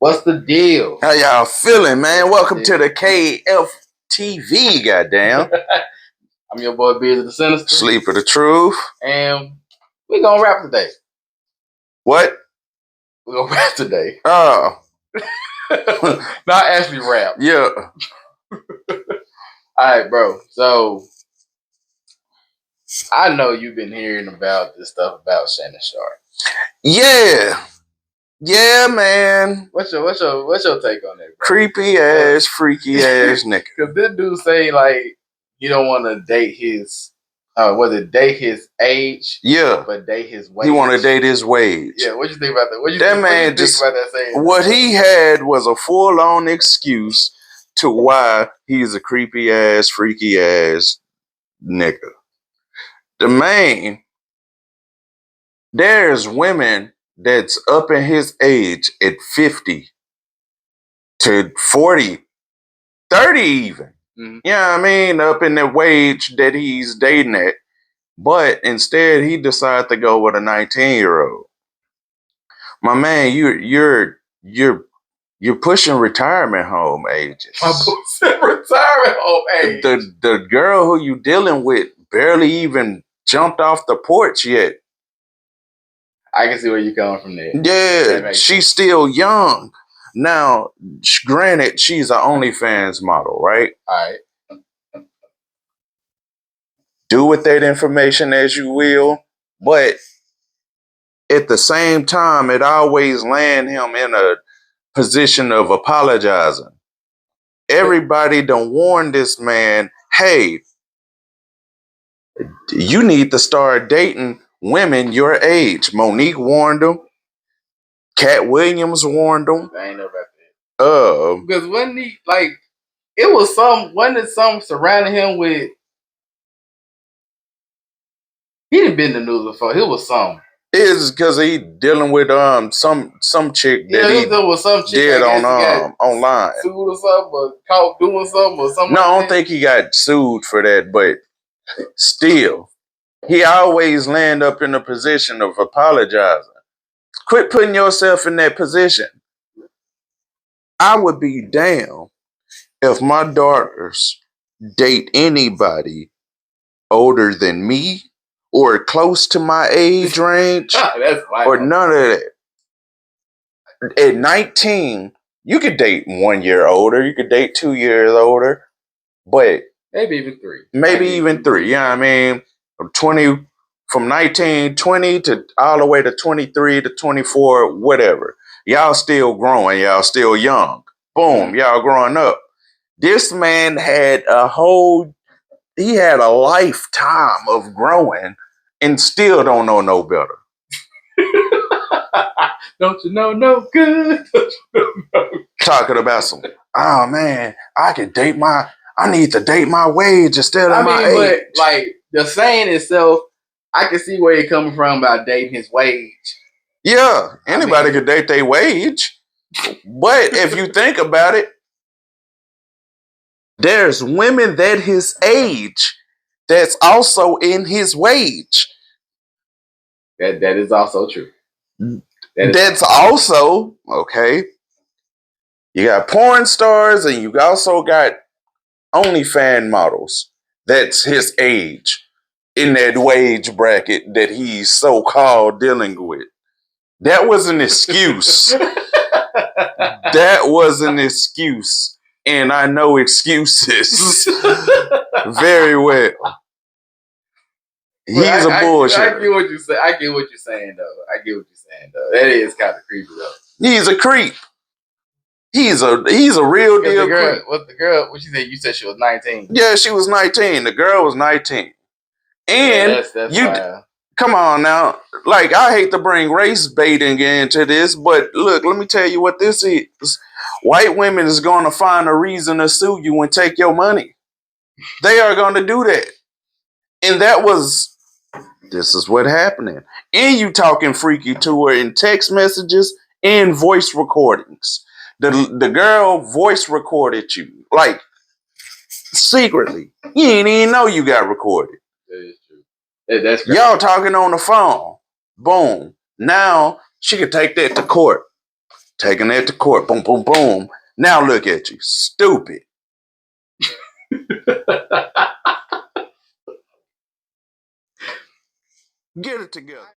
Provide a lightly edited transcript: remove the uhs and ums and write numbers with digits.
What's the deal? How y'all feeling, man? Welcome to the KAF TV, goddamn. I'm your boy, Beard of the Sinister. Sleep of the Truth. And we're going to rap today. What? We're going to rap today. Oh. Not actually rap. Yeah. Alright, bro. So, I know you've been hearing about this stuff about Shannon Sharpe. Yeah. Yeah, man. What's your take on that, bro? Creepy ass, freaky ass nigga. Because this dude say, like, you don't want to date his, date his age? Yeah. But date his wage. He want to date his wage. Yeah, what you think about that? What you think about that saying? What he had was a full-on excuse to why he's a creepy ass, freaky ass nigga. The man, there's women that's up in his age at 50 to 40, 30 even. Mm-hmm. Yeah, I mean, up in the wage that he's dating at. But instead, he decided to go with a 19-year-old. My man, you're pushing retirement home ages. I'm pushing retirement home age. The girl who you dealing with barely even jumped off the porch yet. I can see where you're coming from there. Yeah, she's still young. Now, granted, she's an OnlyFans model, right? All right. Do with that information as you will, but at the same time, it always land him in a position of apologizing. Everybody done warned this man, hey, you need to start dating women your age. Monique warned him. Cat Williams warned him. I ain't know about that. Because wasn't he, like, wasn't it some surrounding him with, he didn't been in the news before. It was some. It's because he dealing with some chick that he was some chick did on online. Sued or something, or caught doing something or something. No, I don't think he got sued for that, but still, he always land up in a position of apologizing. Quit putting yourself in that position. I would be damned if my daughters date anybody older than me or close to my age range or none of that. At 19, you could date 1 year older, you could date 2 years older, but maybe even 3. Maybe even 3. Yeah, I mean, 20 from 19, 20 to all the way to 23 to 24, whatever. Y'all still growing, y'all still young. Boom, y'all growing up. This man had a lifetime of growing and still don't know no better. Don't you know no good? Don't you know no good? Talking about some, oh man, I need to date my wage instead of my age. But like the saying itself, I can see where you're coming from about dating his wage. Yeah, anybody could date their wage. But if you think about it, there's women that his age that's also in his wage. That is also true. That's also, okay. You got porn stars and you also got OnlyFans models. That's his age in that wage bracket that he's so-called dealing with. That was an excuse. That was an excuse. And I know excuses very well. He's a bullshit. I get what you're saying. I get what you're saying, though. That is kind of creepy, though. He's a creep. He's a real deal creep. What's the girl? What she said? You said she was 19. Yeah, she was 19. The girl was 19. And that's come on now. Like, I hate to bring race baiting into this, but look, let me tell you what this is. White women is going to find a reason to sue you and take your money. They are going to do that. And this is what happening. And you talking freaky to her in text messages and voice recordings. The girl voice recorded you, like, secretly. You didn't even know you got recorded. That is true. That's great. Y'all talking on the phone. Boom. Now she could take that to court. Taking it to court. Boom, boom, boom. Now look at you. Stupid. Get it together.